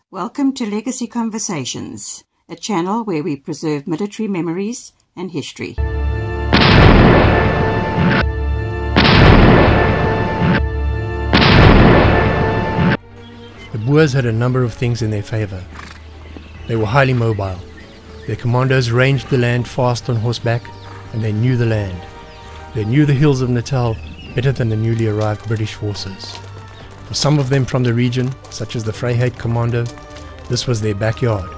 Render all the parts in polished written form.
Welcome to Legacy Conversations, a channel where we preserve military memories and history. The Boers had a number of things in their favour. They were highly mobile. Their commandos ranged the land fast on horseback, and they knew the land. They knew the hills of Natal better than the newly arrived British forces. For some of them from the region, such as the Vryheid Commando, this was their backyard.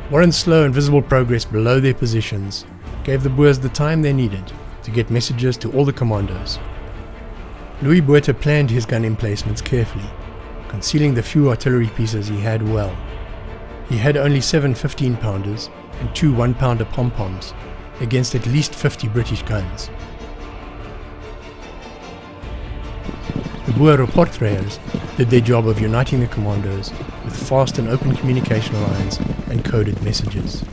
Warren's slow and visible progress below their positions gave the Boers the time they needed to get messages to all the commandos. Louis Botha planned his gun emplacements carefully, concealing the few artillery pieces he had well. He had only 7 15-pounders and 2 1-pounder pom-poms against at least 50 British guns. The Boer reporters did their job of uniting the commandos with fast and open communication lines and coded messages.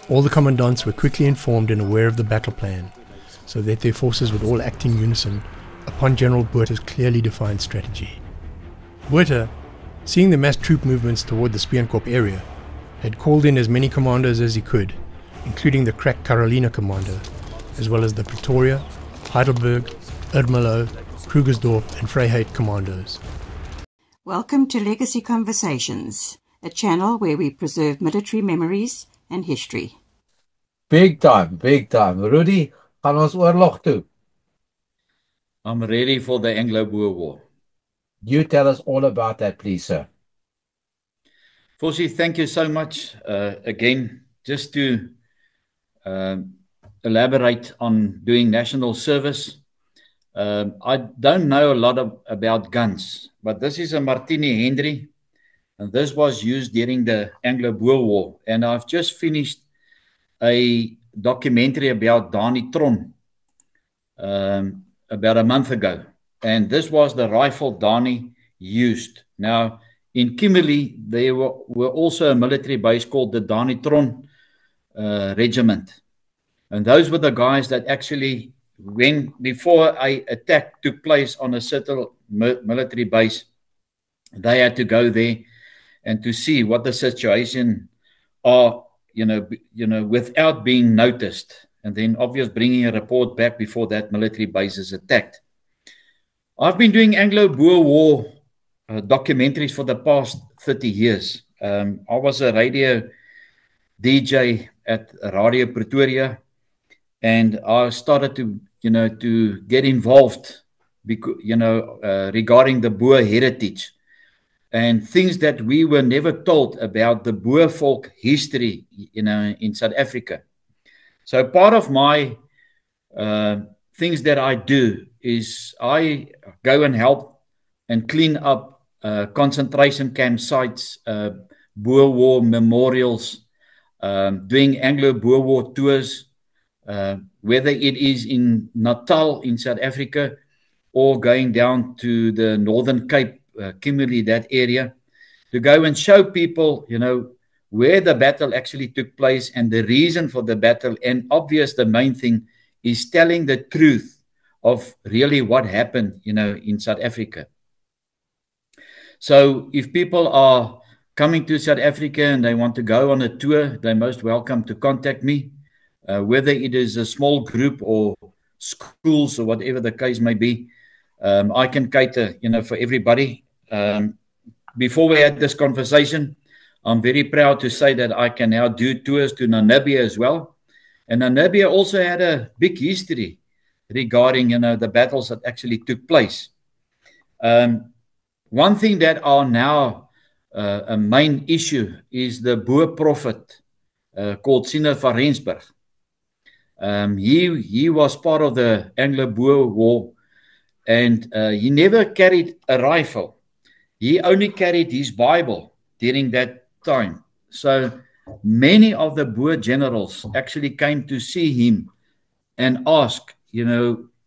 All the commandants were quickly informed and aware of the battle plan, so that their forces would all act in unison upon General Botha's clearly defined strategy. Botha, seeing the mass troop movements toward the Speenkop area, had called in as many commandos as he could, including the crack Carolina Commando, as well as the Pretoria, Heidelberg, Ermelo, Krugersdorp and Vryheid commandos. Welcome to Legacy Conversations, a channel where we preserve military memories and history. Big time, big time. Rudy, gaan ons oorlog toe. I'm ready for the Anglo-Boer War. You tell us all about that, please, sir. Fossie, thank you so much. Again, just to elaborate on doing national service. I don't know a lot about guns, but this is a Martini Henry, and this was used during the Anglo-Boer War. And I've just finished a documentary about Dani Tron about a month ago. And this was the rifle Dani used. Now, in Kimberley, there were also a military base called the Dani Tron Regiment. And those were the guys that actually, before an attack took place on a certain military base, they had to go there and to see what the situation are, without being noticed, and then obviously bringing a report back before that military base is attacked. I've been doing Anglo-Boer War documentaries for the past 30 years. I was a radio DJ at Radio Pretoria, and I started to get involved, regarding the Boer heritage and things that we were never told about the Boer folk history, in South Africa. So part of my things that I do is I go and help and clean up concentration camp sites, Boer War memorials, doing Anglo-Boer War tours, whether it is in Natal in South Africa or going down to the Northern Cape, Kimberley, that area, to go and show people, where the battle actually took place and the reason for the battle. And obvious, the main thing is telling the truth of really what happened, in South Africa. So if people are coming to South Africa and they want to go on a tour, they're most welcome to contact me, whether it is a small group or schools or whatever the case may be. I can cater, for everybody. Before we had this conversation, I'm very proud to say that I can now do tours to Namibia as well. And Namibia also had a big history regarding, the battles that actually took place. One thing that are now a main issue is the Boer prophet called Siener van Rensburg. He was part of the Anglo-Boer War, and he never carried a rifle. He only carried his Bible during that time. So many of the Boer generals actually came to see him and ask,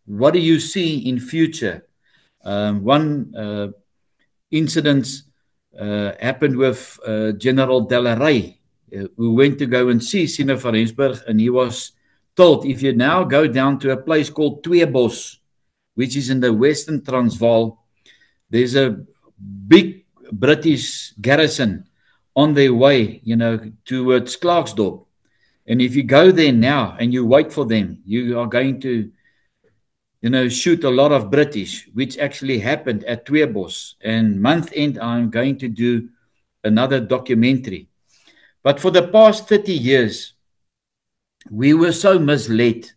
what do you see in future? One incident happened with General Delarey, who went to go and see Siener van Rensburg, and he was told, if you now go down to a place called Tweebos, which is in the Western Transvaal, there's a big British garrison on their way, towards Klerksdorp. And if you go there now and you wait for them, you are going to, shoot a lot of British, which actually happened at Tweebos. And month end, I'm going to do another documentary. But for the past 30 years, we were so misled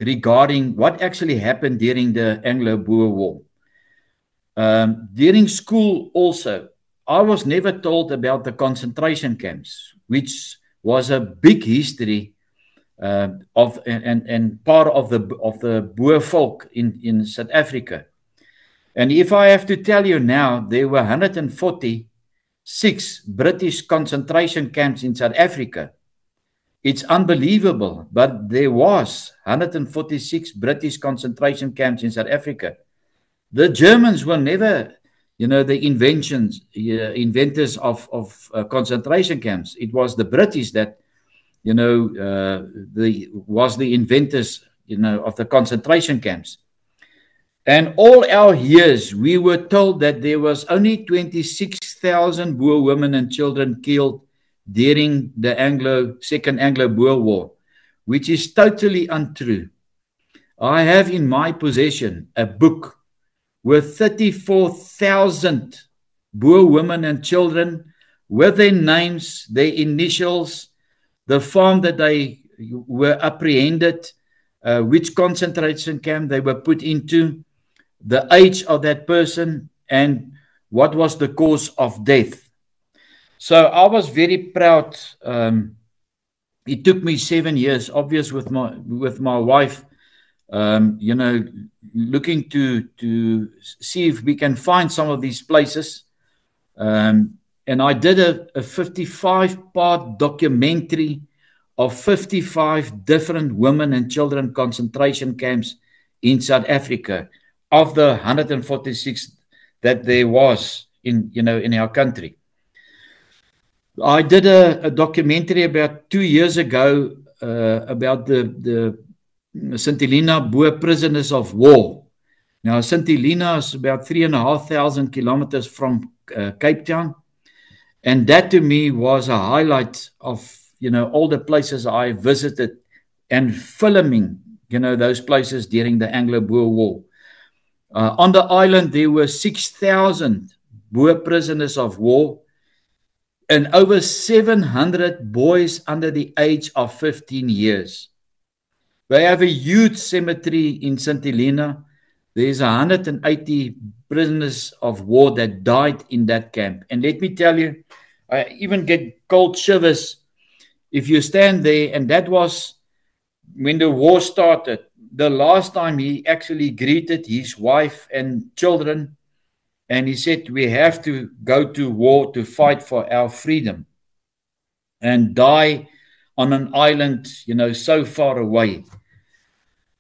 regarding what actually happened during the Anglo-Boer War. During school also, I was never told about the concentration camps, which was a big history of part of the Boer folk in South Africa. And if I have to tell you now, there were 146 British concentration camps in South Africa. It's unbelievable, but there was 146 British concentration camps in South Africa. The Germans were never, the inventors of concentration camps. It was the British that, was the inventors, of the concentration camps. And all our years, we were told that there was only 26,000 Boer women and children killed during the Second Anglo-Boer War, which is totally untrue. I have in my possession a book with 34,000 Boer women and children with their names, their initials, the farm that they were apprehended, which concentration camp they were put into, the age of that person, and what was the cause of death. So I was very proud. It took me 7 years, obvious with my wife, looking to see if we can find some of these places. And I did a 55-part documentary of 55 different women and children concentration camps in South Africa, of the 146 that there was in our country. I did a documentary about 2 years ago about the St. Helena Boer prisoners of war. Now, St. Helena is about 3,500 kilometers from Cape Town. And that to me was a highlight of, all the places I visited and filming, those places during the Anglo-Boer War. On the island, there were 6,000 Boer prisoners of war and over 700 boys under the age of 15 years. They have a huge cemetery in St. Helena. There's 180 prisoners of war that died in that camp. And let me tell you, I even get cold shivers if you stand there. And that was when the war started. The last time he actually greeted his wife and children, and he said, we have to go to war to fight for our freedom and die on an island, so far away.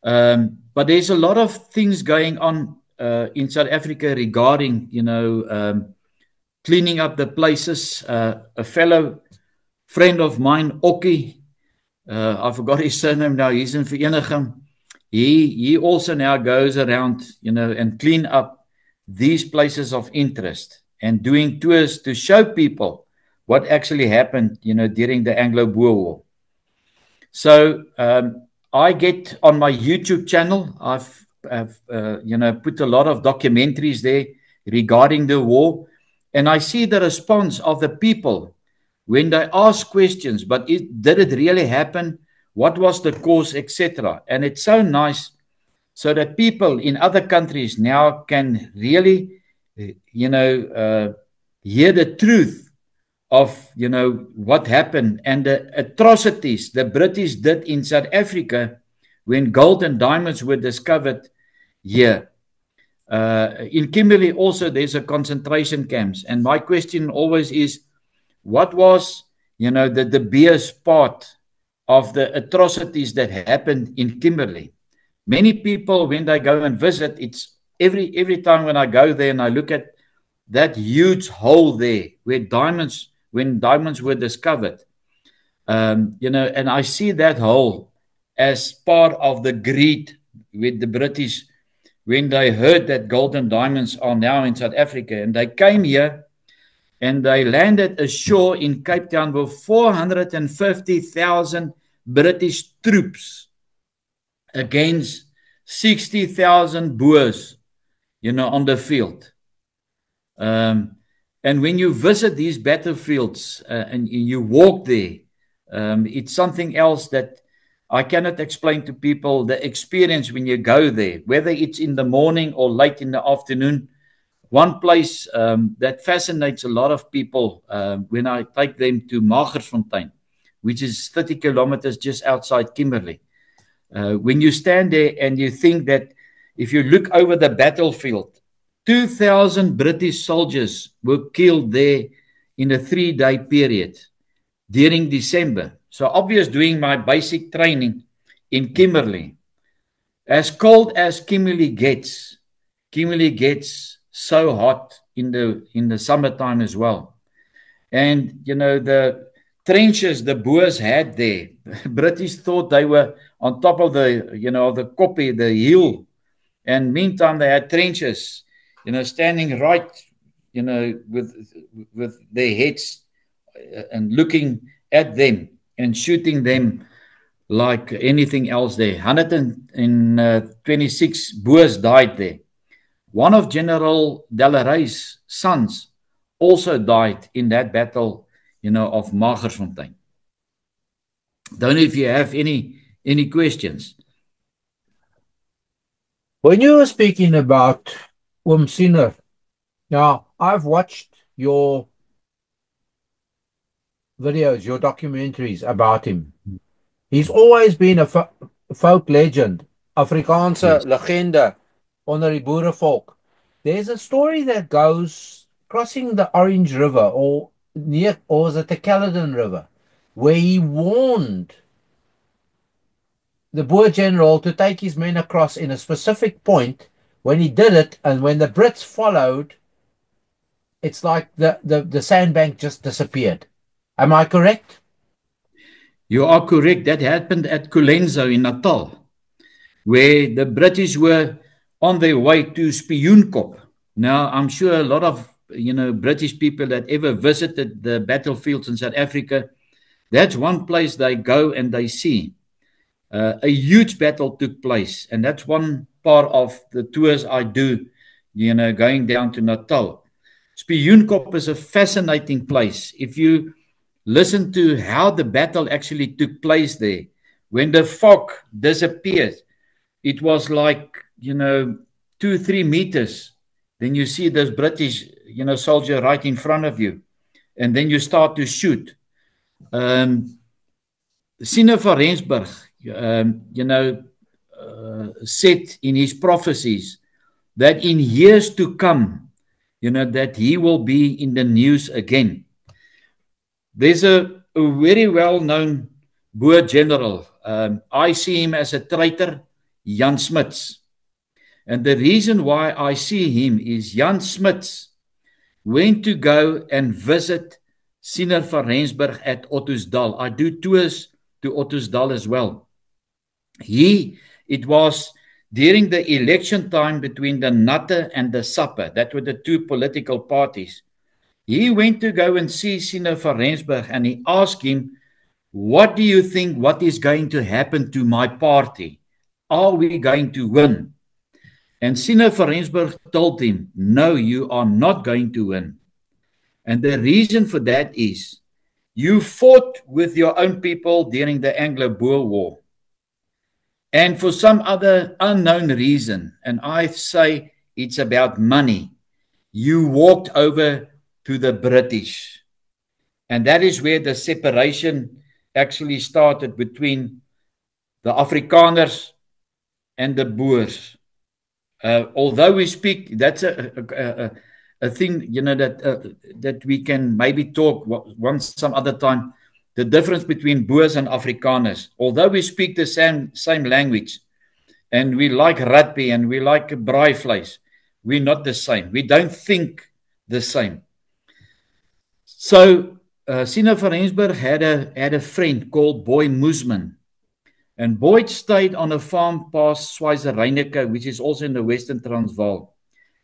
But there's a lot of things going on in South Africa regarding, cleaning up the places. A fellow friend of mine, Okkie, I forgot his surname now, he's in Vereniging. He also now goes around, and clean up these places of interest and doing tours to show people what actually happened, during the Anglo-Boer War. So I get on my YouTube channel, I've put a lot of documentaries there regarding the war, and I see the response of the people when they ask questions, but did it really happen? What was the cause, etc.? And it's so nice so that people in other countries now can really, hear the truth of, what happened and the atrocities the British did in South Africa when gold and diamonds were discovered here. In Kimberley also there's a concentration camps. And my question always is, what was, the De Beers part of the atrocities that happened in Kimberley? Many people, when they go and visit, it's every time when I go there and I look at that huge hole there where when diamonds were discovered, you know, and I see that hole as part of the greed with the British when they heard that golden diamonds are now in South Africa, and they came here and they landed ashore in Cape Town with 450,000 British troops against 60,000 Boers, you know, on the field. And when you visit these battlefields and you walk there, it's something else that I cannot explain to people. The experience when you go there, whether it's in the morning or late in the afternoon. One place that fascinates a lot of people when I take them to Magersfontein, which is 30 kilometers just outside Kimberley. When you stand there and you think that if you look over the battlefield, 2,000 British soldiers were killed there in a 3-day period during December. So obvious, doing my basic training in Kimberley, as cold as Kimberley gets so hot in the summertime as well. And, you know, the trenches the Boers had there, British thought they were on top of the, you know, the kopje, the hill. And meantime, they had trenches, you know, standing right, you know, with their heads and looking at them and shooting them like anything else there. 126 Boers died there. One of General Delarey's sons also died in that battle, you know, of Magersfontein. Don't know if you have any questions. When you were speaking about Siener, now I've watched your videos, your documentaries about him. He's always been a folk legend, Afrikaanse legende onder die boerevolk. There's a story that goes crossing the Orange River, or is it the Caledon River, where he warned the Boer general to take his men across in a specific point. When he did it, and when the Brits followed, it's like the sandbank just disappeared. Am I correct? You are correct. That happened at Colenso in Natal, where the British were on their way to Spioenkop. Now, I'm sure a lot of, you know, British people that ever visited the battlefields in South Africa, that's one place they go and they see. A huge battle took place, and that's one part of the tours I do, you know, going down to Natal. Spioenkop is a fascinating place. If you listen to how the battle actually took place there, when the fog disappeared, it was like, you know, 2-3 meters. Then you see this British, you know, soldier right in front of you, and then you start to shoot. Siener van Rensburg, you know, said in his prophecies that in years to come, you know, that he will be in the news again. There's a very well-known Boer general. I see him as a traitor, Jan Smuts. And the reason why I see him is Jan Smuts went to go and visit Siener van Rensburg at Ottosdal. I do tours to Ottosdal as well. It was during the election time between the Natte and the Sapper. That were the two political parties. He went to go and see Siener van Rensburg, and he asked him, what do you think, what is going to happen to my party? Are we going to win? And Siener van Rensburg told him, no, you are not going to win. And the reason for that is, you fought with your own people during the Anglo-Boer War. And for some other unknown reason, and I say it's about money, you walked over to the British. And that is where the separation actually started between the Afrikaners and the Boers. Although we speak, that's a thing, you know, that we can maybe talk once some other time, the difference between Boers and Afrikaners. Although we speak the same language, and we like rugby and we like braaivleis. We're not the same. We don't think the same. So Sina van Rensburg had a friend called Boy Moosman. And Boyd stayed on a farm past Schweizer-Reineke, which is also in the Western Transvaal.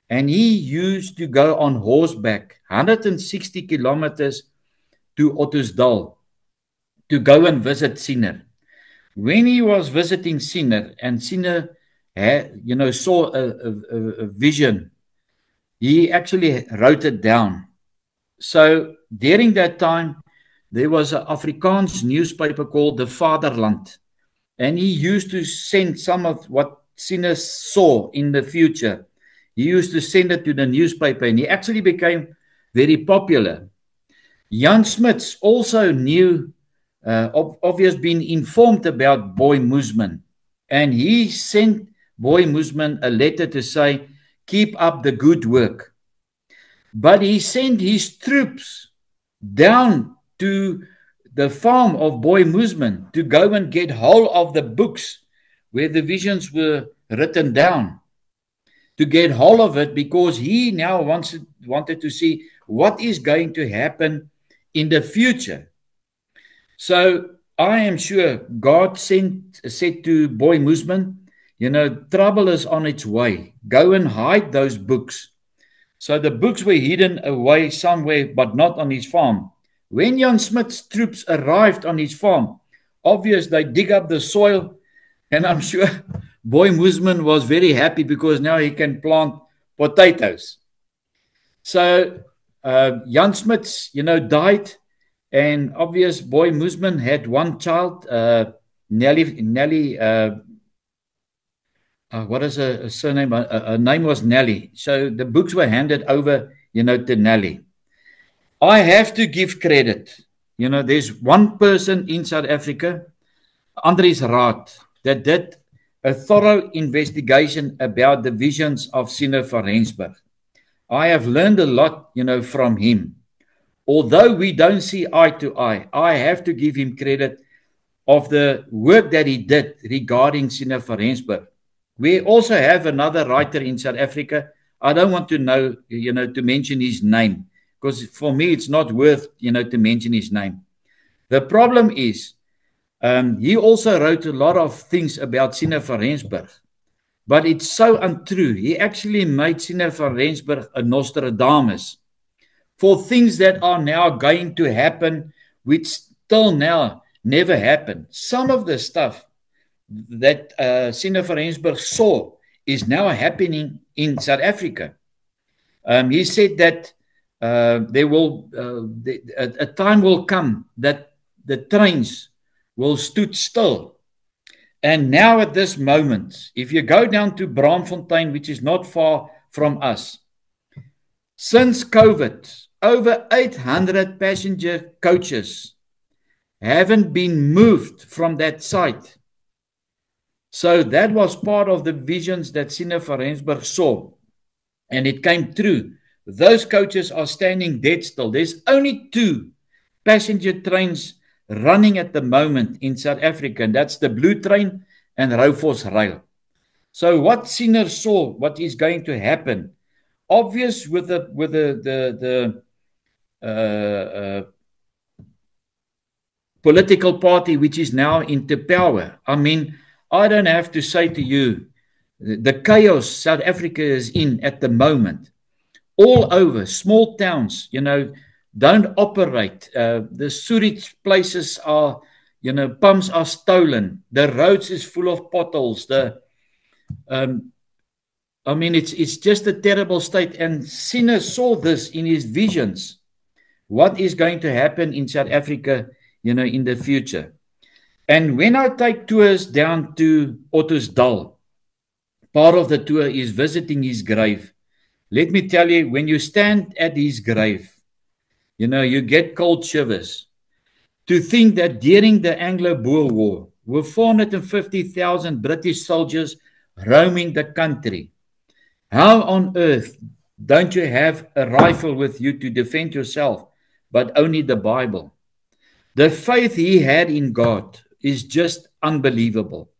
And he used to go on horseback 160 kilometers to Ottosdal to go and visit Sina. When he was visiting Sina, and Sina saw a vision, he actually wrote it down. So during that time, there was an Afrikaans newspaper called The Vaderland. And he used to send some of what Sina saw in the future. He used to send it to the newspaper, and he actually became very popular. Jan Smuts also knew, obviously been informed about Boy Moosman, and he sent Boy Moosman a letter to say, keep up the good work. But he sent his troops down to the farm of Boy Moosman to go and get hold of the books where the visions were written down, to get hold of it, because he now wanted to see what is going to happen in the future. So I am sure God said to Boy Moosman, trouble is on its way. Go and hide those books. So the books were hidden away somewhere, but not on his farm. When Jan Smuts' troops arrived on his farm, obviously they dig up the soil, and I'm sure Boy Moosman was very happy because now he can plant potatoes. So Jan Smuts, died, and obviously Boy Moosman had one child, Nelly. What is her surname? Her name was Nelly. So the books were handed over, to Nelly. I have to give credit. There's one person in South Africa, Andries Raad, that did a thorough investigation about the visions of Sina van Rensburg. I have learned a lot, from him. Although we don't see eye to eye, I have to give him credit of the work that he did regarding Sina van Rensburg. We also have another writer in South Africa. I don't want to to mention his name, because for me, it's not worth, to mention his name. The problem is, he also wrote a lot of things about Sina van Rensburg, but it's so untrue. He actually made Sina van Rensburg a Nostradamus for things that are now going to happen, which till now never happened. Some of the stuff that Sina van Rensburg saw is now happening in South Africa. He said that a time will come that the trains will stood still. And now at this moment, if you go down to Braamfontein, which is not far from us, since COVID, over 800 passenger coaches haven't been moved from that site. So that was part of the visions that Sina van Rensburg saw. And it came true. Those coaches are standing dead still. There's only 2 passenger trains running at the moment in South Africa, and that's the Blue Train and Raufoss Rail. So what Sina saw, what is going to happen, obvious with the political party which is now into power. I mean, I don't have to say to you, the chaos South Africa is in at the moment, all over, small towns, don't operate. The sewage places are, pumps are stolen. The roads is full of potholes. It's just a terrible state. And Sina saw this in his visions. What is going to happen in South Africa, in the future? And when I take tours down to Ottosdal, part of the tour is visiting his grave. Let me tell you, when you stand at his grave, you get cold shivers. To think that during the Anglo-Boer War, with 450,000 British soldiers roaming the country, how on earth don't you have a rifle with you to defend yourself, but only the Bible? The faith he had in God is just unbelievable.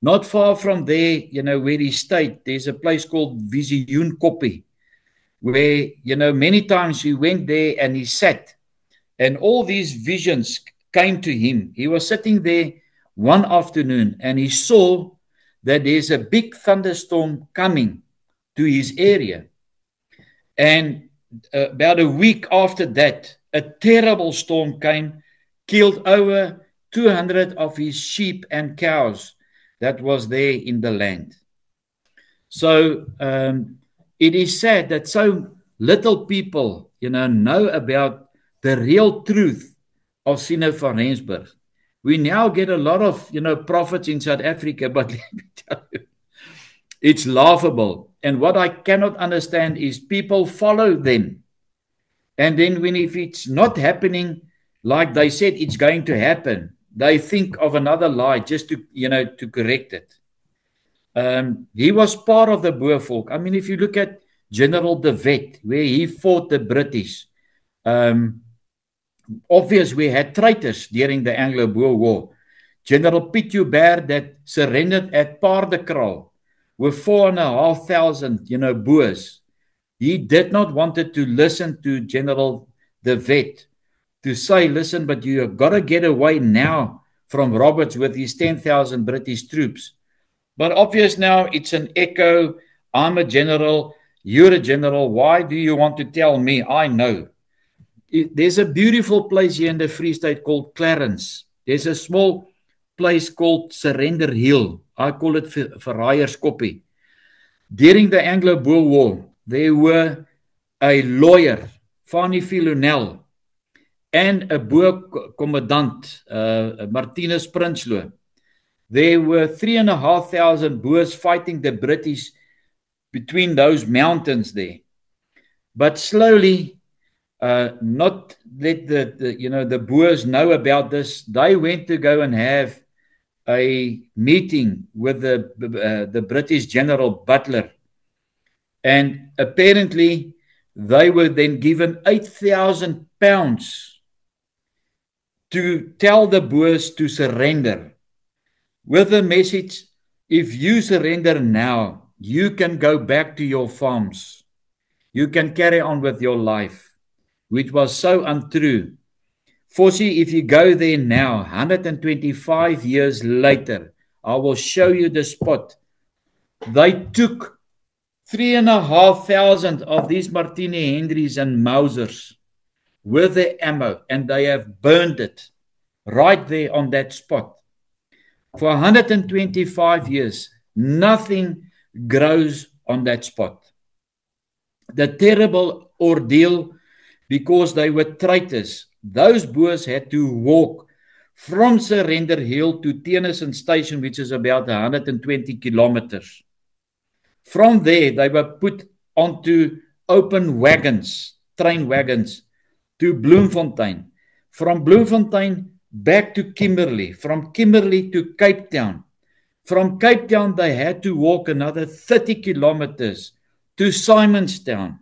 Not far from there, where he stayed, there's a place called Visioenkoppie, where, many times he went there and he sat, and all these visions came to him. He was sitting there one afternoon and he saw that there's a big thunderstorm coming to his area. And about a week after that, a terrible storm came, killed over 200 of his sheep and cows that was there in the land. So it is sad that so little people, know about the real truth of Sienou van Rensburg. We now get a lot of, prophets in South Africa, but let me tell you, it's laughable. And what I cannot understand is people follow them. And then if it's not happening like they said it's going to happen, they think of another lie just to, to correct it. He was part of the Boer folk. I mean, if you look at General de Wet, where he fought the British, obvious we had traitors during the Anglo-Boer War. General Piet Joubert that surrendered at Paardekraal with 4,500, Boers. He did not wanted to listen to General de Wet to say, listen, but you have got to get away now from Roberts with his 10,000 British troops. But obvious now it's an echo. I'm a general. You're a general. Why do you want to tell me? I know. There's a beautiful place here in the Free State called Clarence. There's a small place called Surrender Hill. I call it Verraaiers-Koppie. During the Anglo-Boer War, there were a lawyer, Fanny Philonel, and a Boer commandant, Martinus Prinsloo. There were 3,500 Boers fighting the British between those mountains there. But slowly, not let the Boers know about this. They went to go and have a meeting with the British General Butler. And apparently, they were then given £8,000 to tell the Boers to surrender. With the message, if you surrender now, you can go back to your farms. You can carry on with your life, which was so untrue. Fossie, if you go there now, 125 years later, I will show you the spot. They took 3,500 of these Martini Henrys and Mausers with the ammo, and they have burned it right there on that spot. For 125 years, nothing grows on that spot. The terrible ordeal, because they were traitors, those Boers had to walk from Surrender Hill to Tennyson Station, which is about 120 kilometers. From there, they were put onto open wagons, train wagons, to Bloemfontein. From Bloemfontein back to Kimberley. From Kimberley to Cape Town. From Cape Town, they had to walk another 30 kilometers to Simonstown.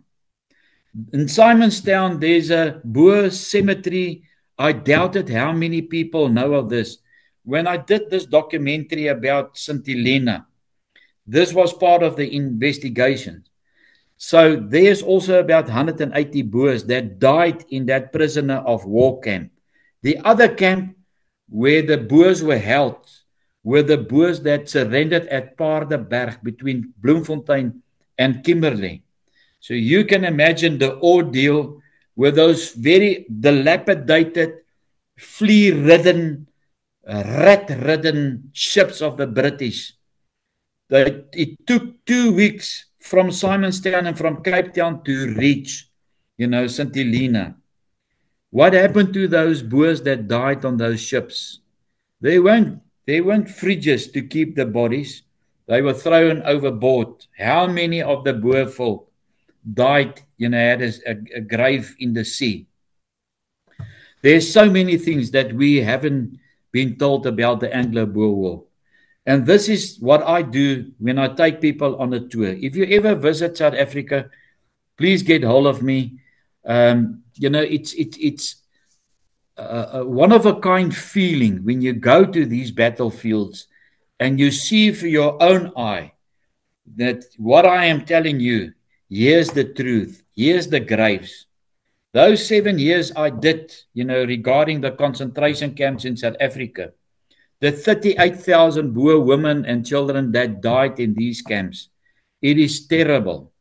In Simonstown, there's a Boer cemetery. I doubted how many people know of this. When I did this documentary about St. Helena, this was part of the investigation. So there's also about 180 Boers that died in that prisoner of war camp. The other camp where the Boers were held were the Boers that surrendered at Paardeberg between Bloemfontein and Kimberley. So you can imagine the ordeal with those very dilapidated, flea-ridden, rat-ridden ships of the British. It took 2 weeks from Simonstown and from Cape Town to reach, St. Helena. What happened to those Boers that died on those ships? They weren't fridges to keep the bodies. They were thrown overboard. How many of the Boer folk died, had a grave in the sea? There's so many things that we haven't been told about the Anglo-Boer War. And this is what I do when I take people on a tour. If you ever visit South Africa, please get hold of me. It's a one-of-a-kind feeling when you go to these battlefields and you see for your own eye that what I am telling you, here's the truth, here's the graves. Those 7 years I did, regarding the concentration camps in South Africa, the 38,000 Boer women and children that died in these camps, it is terrible.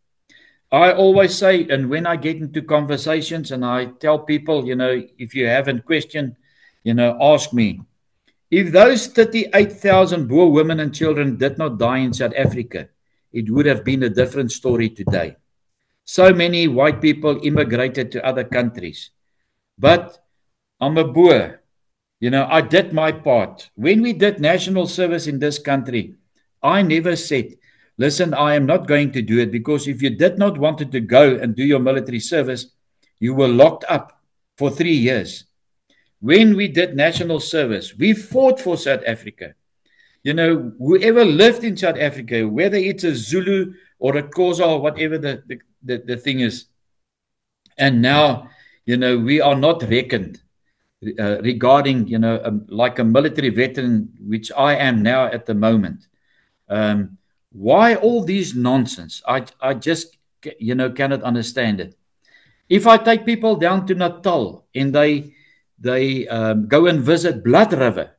I always say, and when I get into conversations and I tell people, if you have a question, ask me. If those 38,000 Boer women and children did not die in South Africa, it would have been a different story today. So many white people immigrated to other countries. But I'm a Boer. I did my part. When we did national service in this country, I never said, listen, I am not going to do it, because if you did not want to go and do your military service, you were locked up for 3 years. When we did national service, we fought for South Africa. Whoever lived in South Africa, whether it's a Zulu or a Xhosa or whatever the thing is. And now, we are not reckoned regarding, like a military veteran, which I am now at the moment. Why all these nonsense? I just, cannot understand it. If I take people down to Natal and they go and visit Blood River,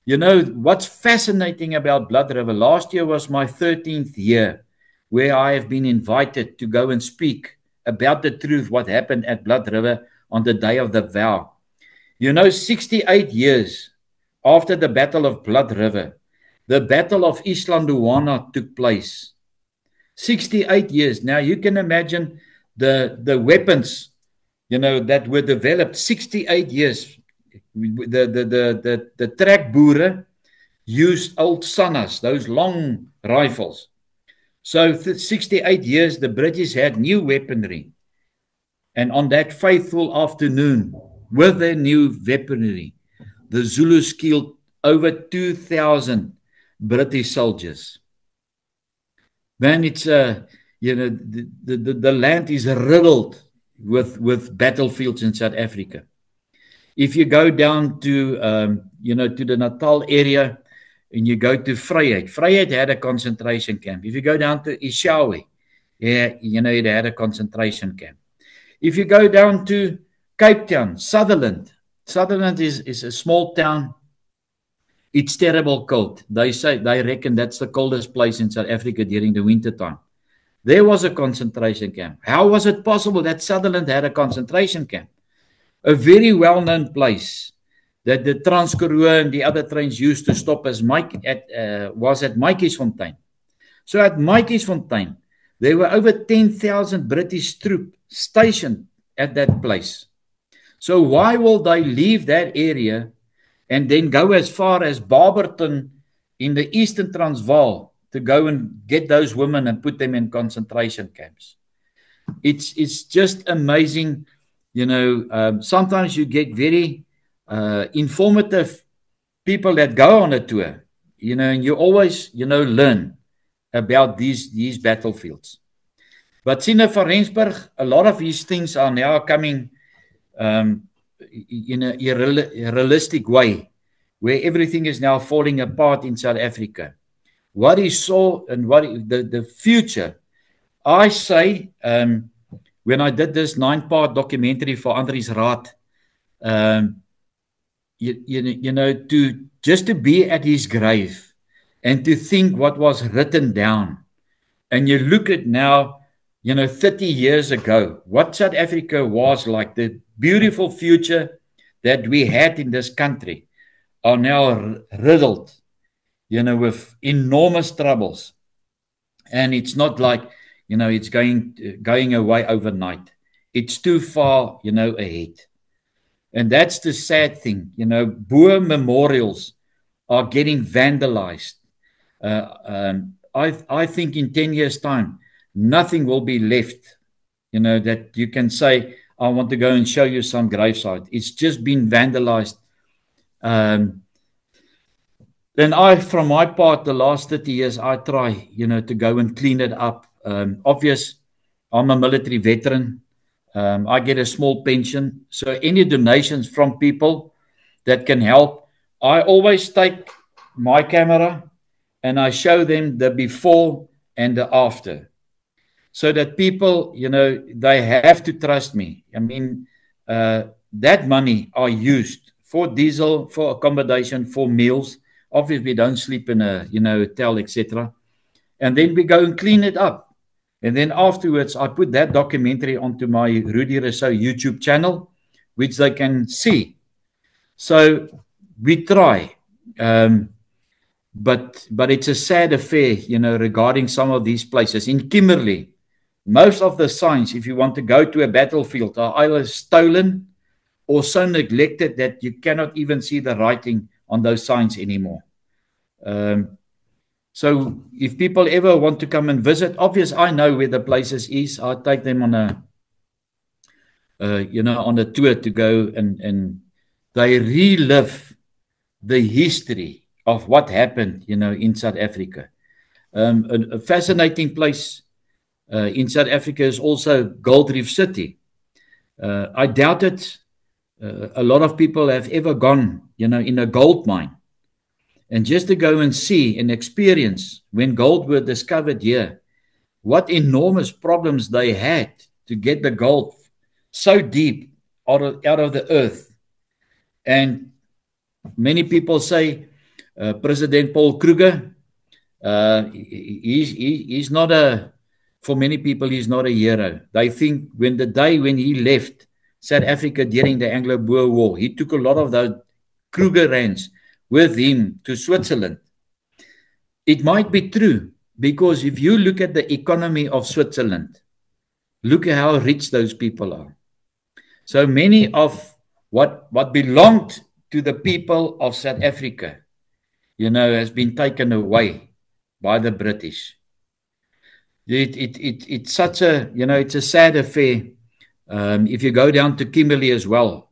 what's fascinating about Blood River, last year was my 13th year where I have been invited to go and speak about the truth, what happened at Blood River on the day of the vow. 68 years after the Battle of Blood River, the Battle of Isandlwana took place. 68 years. Now you can imagine the weapons, that were developed 68 years. The track boere used old Sanas, those long rifles. So 68 years, the British had new weaponry. And on that faithful afternoon, with their new weaponry, the Zulus killed over 2,000 British soldiers. Man, it's the land is riddled with battlefields in South Africa. If you go down to to the Natal area and you go to Vryheid had a concentration camp. If you go down to Ishawi, it had a concentration camp. If you go down to Cape Town, Sutherland is a small town. It's terrible cold. They reckon that's the coldest place in South Africa during the winter time. There was a concentration camp. How was it possible that Sutherland had a concentration camp? A very well-known place that the Transkaroo and the other trains used to stop was at Maatjiesfontein. So at Maatjiesfontein, there were over 10,000 British troops stationed at that place. So why will they leave that area and then go as far as Barberton in the Eastern Transvaal to go and get those women and put them in concentration camps? It's just amazing. Sometimes you get very informative people that go on a tour, and you always, learn about these battlefields. But Sina van Rensburg, a lot of these things are now coming in a realistic way, where everything is now falling apart in South Africa. What he saw and what the future, I say, when I did this 9-part documentary for Andries Raad, to be at his grave and to think what was written down, and you look at now, 30 years ago, what South Africa was like, the beautiful future that we had in this country are now riddled, with enormous troubles. And it's not like, it's going away overnight. It's too far, ahead. And that's the sad thing. Boer memorials are getting vandalized. I think in 10 years' time, nothing will be left, that you can say, I want to go and show you some gravesite. It's just been vandalized. Then from my part, the last 30 years, I try, to go and clean it up. Obvious, I'm a military veteran. I get a small pension. So any donations from people that can help, I always take my camera and I show them the before and the after, so that people, they have to trust me. I mean, that money are used for diesel, for accommodation, for meals. Obviously, we don't sleep in a, hotel, etc. And then we go and clean it up. And then afterwards, I put that documentary onto my Rudy Rousseau YouTube channel, which they can see. So we try. But it's a sad affair, regarding some of these places. In Kimberley, most of the signs, if you want to go to a battlefield, are either stolen or so neglected that you cannot even see the writing on those signs anymore. So if people ever want to come and visit, obviously I know where the places is. I'll take them on a, on a tour to go and they relive the history of what happened, in South Africa. A fascinating place in South Africa is also Gold Reef City. I doubt it. A lot of people have ever gone, in a gold mine. And just to go and see and experience when gold were discovered here, what enormous problems they had to get the gold so deep out of the earth. And many people say President Paul Kruger, he's not for many people, he's not a hero. They think when he left South Africa during the Anglo-Boer War, he took a lot of those Kruger rands with him to Switzerland. It might be true, because if you look at the economy of Switzerland, look at how rich those people are. So many of what belonged to the people of South Africa, has been taken away by the British. It's such a, it's a sad affair. If you go down to Kimberley as well,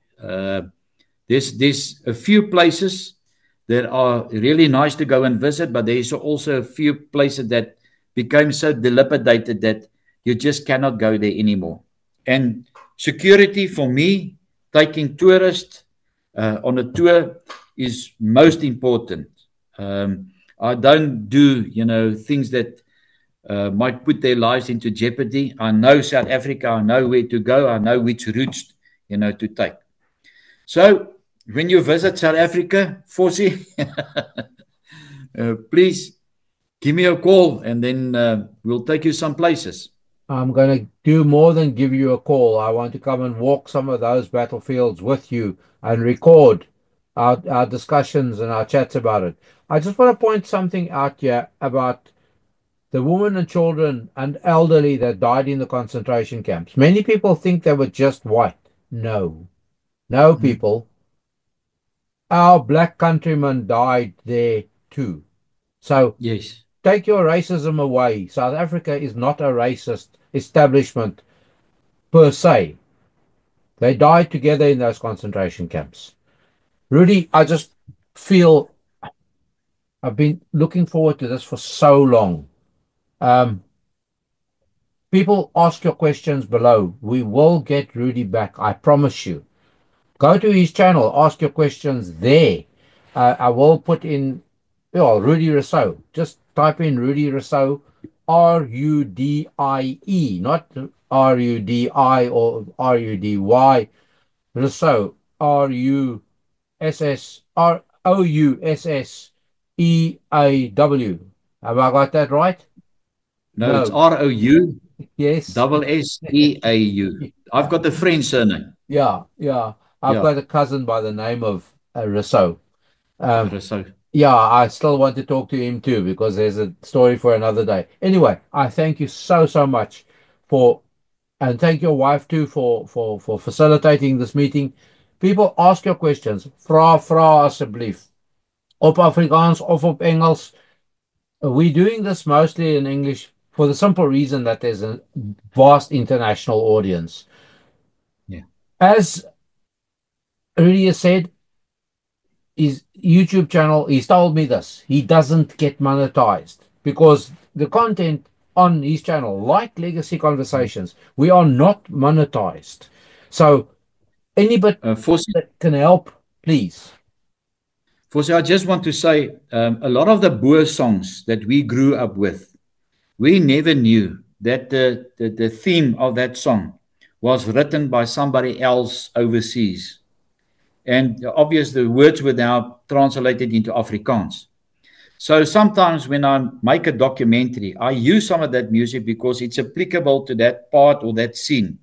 there's a few places that are really nice to go and visit, but there's also a few places that became so dilapidated that you just cannot go there anymore. And security, for me, taking tourists on a tour is most important. I don't do, things that might put their lives into jeopardy. I know South Africa. I know where to go. I know which routes, to take. So when you visit South Africa, Fossie, please give me a call, and then we'll take you some places. I'm going to do more than give you a call. I want to come and walk some of those battlefields with you and record our discussions and our chats about it. I just want to point something out here about the women and children and elderly that died in the concentration camps. Many people think they were just white. No, people. Our black countrymen died there too. So yes, take your racism away. South Africa is not a racist establishment per se. They died together in those concentration camps. Rudy, I just feel I've been looking forward to this for so long. People, ask your questions below. We will get Rudy back, I promise you. Go to his channel, ask your questions there. I will put in Rudy Rousseau. Just type in Rudy Rousseau, R-U-D-I-E, not R-U-D-I or R-U-D-Y. Rousseau, R-U-S-S-R-O-U-S-S-E-A-W. Have I got that right? No, it's R-O-U. Yes. Double S-E-A-U. I've got the French surname. Yeah. I've got a cousin by the name of Rousseau. Rousseau. Yeah, I still want to talk to him too, because there's a story for another day. Anyway, I thank you so much and thank your wife too for facilitating this meeting. People, ask your questions. Vra asseblief. Op Afrikaans of op Engels. We're doing this mostly in English for the simple reason that there's a vast international audience. Yeah. As Rudy has said, his YouTube channel, he's told me this, he doesn't get monetized because the content on his channel, like Legacy Conversations, we are not monetized. So anybody that can help, please. Fosse, I just want to say a lot of the Boer songs that we grew up with, we never knew that the theme of that song was written by somebody else overseas. And obviously the words were now translated into Afrikaans. So sometimes when I make a documentary, I use some of that music because it's applicable to that part or that scene.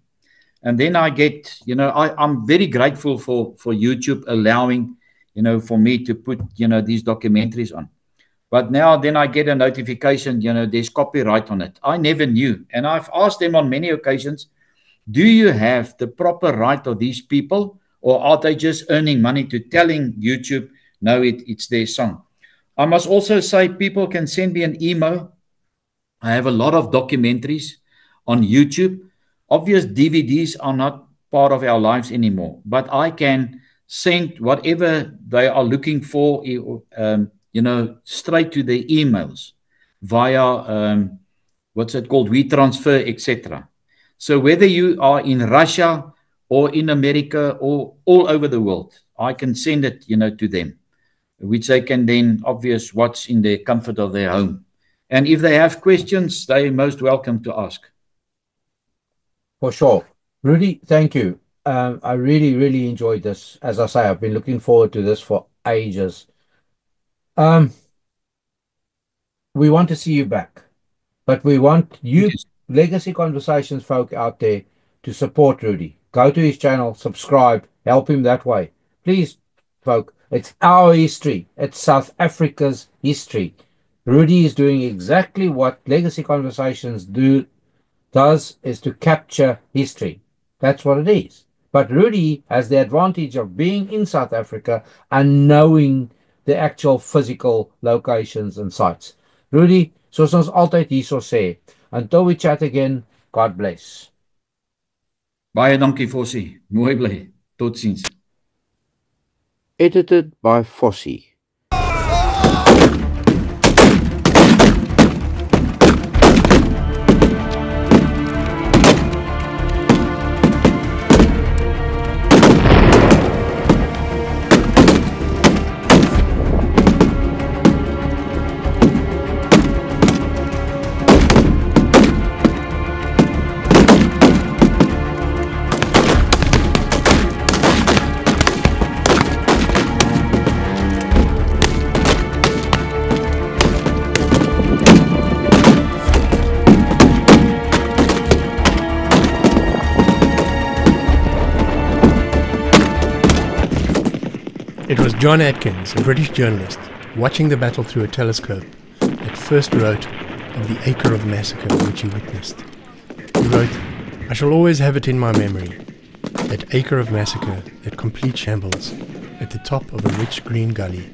And then I get, I'm very grateful for YouTube allowing, for me to put, these documentaries on. But now then I get a notification, there's copyright on it. I never knew. And I've asked them on many occasions, do you have the proper right of these people? Or are they just earning money to telling YouTube, no, it's their song? I must also say people can send me an email. I have a lot of documentaries on YouTube. Obvious DVDs are not part of our lives anymore, but I can send whatever they are looking for, straight to their emails via, what's it called, WeTransfer, etc. So whether you are in Russia or in America or all over the world, I can send it, to them, which they can then obvious watch in the comfort of their home. And if they have questions, they're most welcome to ask. For sure. Rudy, thank you. I really, really enjoyed this. As I say, I've been looking forward to this for ages. We want to see you back, but we want you, Yes. Legacy Conversations folk out there, to support Rudy. Go to his channel, subscribe, help him that way. Please, folk, it's our history. It's South Africa's history. Rudy is doing exactly what Legacy Conversations does, is to capture history. That's what it is. But Rudy has the advantage of being in South Africa and knowing the actual physical locations and sites. Rudy, soos ons altyd hierso sê, until we chat again, God bless. Baie dankie, Fossie. Mooi bly. Totsiens. Edited by Fossie. It was John Atkins, a British journalist, watching the battle through a telescope, that first wrote of the acre of massacre which he witnessed. He wrote, "I shall always have it in my memory, that acre of massacre, that complete shambles, at the top of a rich green gully,